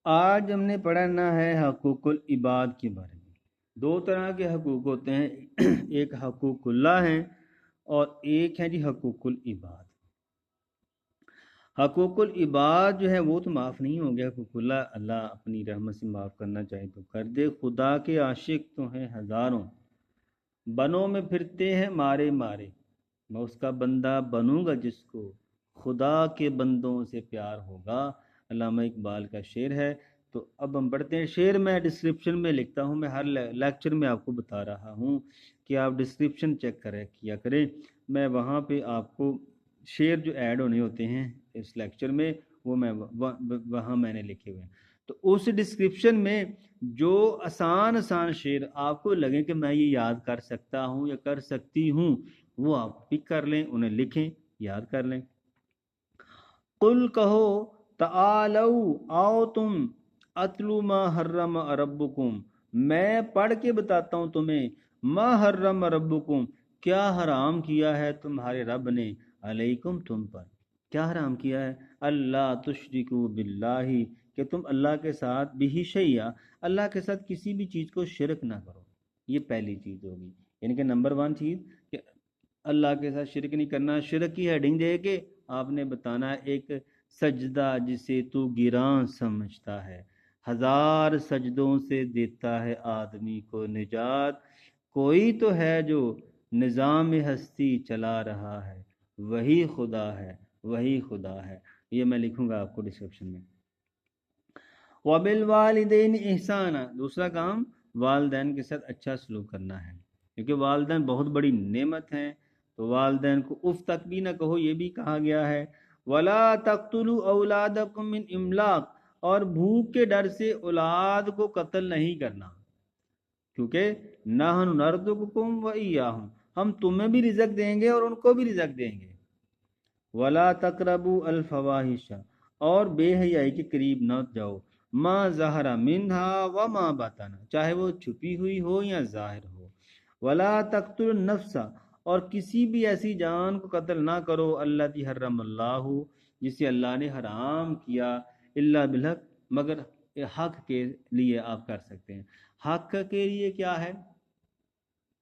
آج ہم نے پڑھنا ہے حقوق العباد کے بارے میں۔ دو طرح کے حقوق ہوتے ہیں، ایک حقوق اللہ ہیں اور ایک ہے جی حقوق العباد۔ حقوق العباد جو ہے وہ تو معاف نہیں ہو گیا، حقوق اللہ اپنی رحمت سے معاف کرنا چاہے تو کر دے۔ خدا کے عاشق تو ہیں ہزاروں، بنوں میں پھرتے ہیں مارے مارے، میں اس کا بندہ بنوں گا جس کو خدا کے بندوں سے پیار ہوگا۔ علامہ اقبال کا شعر ہے۔ تو اب ہم پڑھتے ہیں شعر۔ میں ڈسکرپشن میں لکھتا ہوں، میں ہر لیکچر میں آپ کو بتا رہا ہوں کہ آپ ڈسکرپشن چیک کیا کریں، میں وہاں پہ آپ کو شعر جو ایڈ ہونے ہوتے ہیں اس لیکچر میں وہ میں وہاں میں نے لکھے ہوئے ہیں۔ تو اس ڈسکرپشن میں جو آسان شعر آپ کو لگیں کہ میں یہ یاد کر سکتا ہوں یا کر سکتی ہوں، وہ آپ پک کر لیں، انہیں لکھیں، یاد کر لیں۔ قل کہو تعالو آؤ تم، اتلو ما حرم ربکم، میں پڑھ کے بتاتا ہوں تمہیں، ما حرم ربکم، کیا حرام کیا ہے تمہارے رب نے، علیکم تم پر، کیا حرام کیا ہے، اللہ تشرکو باللہ، کہ تم اللہ کے ساتھ بھی شیئا، اللہ کے ساتھ کسی بھی چیز کو شرک نہ کرو۔ یہ پہلی چیز ہوگی، یعنی کہ نمبر 1 چیز کہ اللہ کے ساتھ شرک نہیں کرنا۔ شرک کی ہیڈنگ دے کے آپ نے بتانا ایک سجدہ جسے تو گراں سمجھتا ہے، 1000 سجدوں سے دیتا ہے آدمی کو نجات، کوئی تو ہے جو نظام ہستی چلا رہا ہے، وہی خدا ہے، وہی خدا ہے۔ یہ میں لکھوں گا آپ کو ڈسکرپشن میں۔ وَبِالْوَالِدَيْنِ احسانا، دوسرا کام والدین کے ساتھ اچھا سلوک کرنا ہے، کیونکہ والدین بہت بڑی نعمت ہیں، تو والدین کو اف تک بھی نہ کہو، یہ بھی کہا گیا ہے۔ وَلَا تَقْتُلُوا أَوْلَادَكُم مِّنْ إِمْلَاقٍ، اور بھوک کے ڈر سے اولاد کو قتل نہیں کرنا، کیونکہ نَحْنُ نَرْزُقُكُمْ وَإِيَّاهُمْ، ہم تمہیں بھی رزق دیں گے اور ان کو بھی رزق دیں گے۔ وَلَا تَقْرَبُوا الْفَوَاحِشَ، اور بے حیائی کے قریب نہ جاؤ، ما ظہر منہا وما بطن، چاہے وہ چھپی ہوئی ہو یا ظاہر ہو۔ وَلَا تَقْتُلُوا النَّفْسَ، اور کسی بھی ایسی جان کو قتل نہ کرو، الَّتِي حَرَّمَ اللَّهُ، جسے اللہ نے حرام کیا، الا بالحق، مگر حق کے لیے آپ کر سکتے ہیں۔ حق کے لیے کیا ہے؟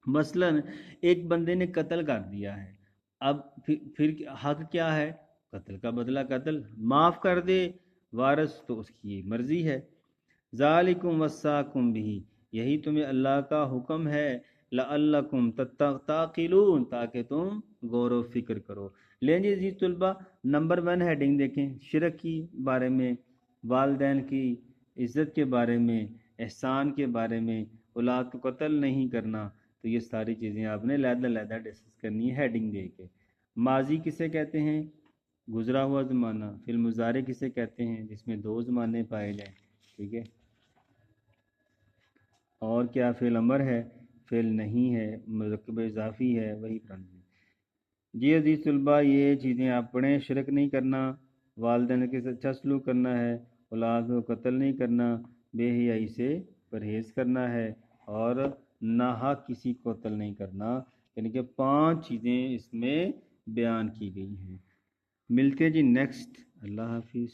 مثلا ایک بندے نے قتل کر دیا ہے، اب پھر حق کیا ہے؟ قتل کا بدلہ قتل، معاف کر دے وارث تو اس کی مرضی ہے۔ ذالکم وصاکم بہ، یہی تمہیں اللہ کا حکم ہے، لعلکم تعقلون، تاکہ تم غور و فکر کرو۔ لیں جی عزیز طلبہ، نمبر 1 ہیڈنگ دیکھیں، شرک کی بارے میں، والدین کی عزت کے بارے میں، احسان کے بارے میں، اولاد کو قتل نہیں کرنا، تو یہ ساری چیزیں آپ نے علیحدہ ڈسکس کرنی ہے ہیڈنگ دے کے۔ ماضی کسے کہتے ہیں؟ گزرا ہوا زمانہ۔ فعل مضارع کسے کہتے ہیں؟ جس میں 2 زمانے پائے جائیں، ٹھیک ہے۔ اور کیا فعل امر ہے، فعل نہیں ہے، مرکب اضافی ہے، وہی پڑھنا ہے جی عزیز طلبہ۔ یہ چیزیں آپ پڑھیں، شرک نہیں کرنا، والدین کے ساتھ اچھا سلوک کرنا ہے، اولاد کو قتل نہیں کرنا، بے حیائی سے پرہیز کرنا ہے، اور ناحق کسی کو قتل نہیں کرنا، یعنی کہ 5 چیزیں اس میں بیان کی گئی ہیں۔ ملتے جی نیکسٹ، اللہ حافظ۔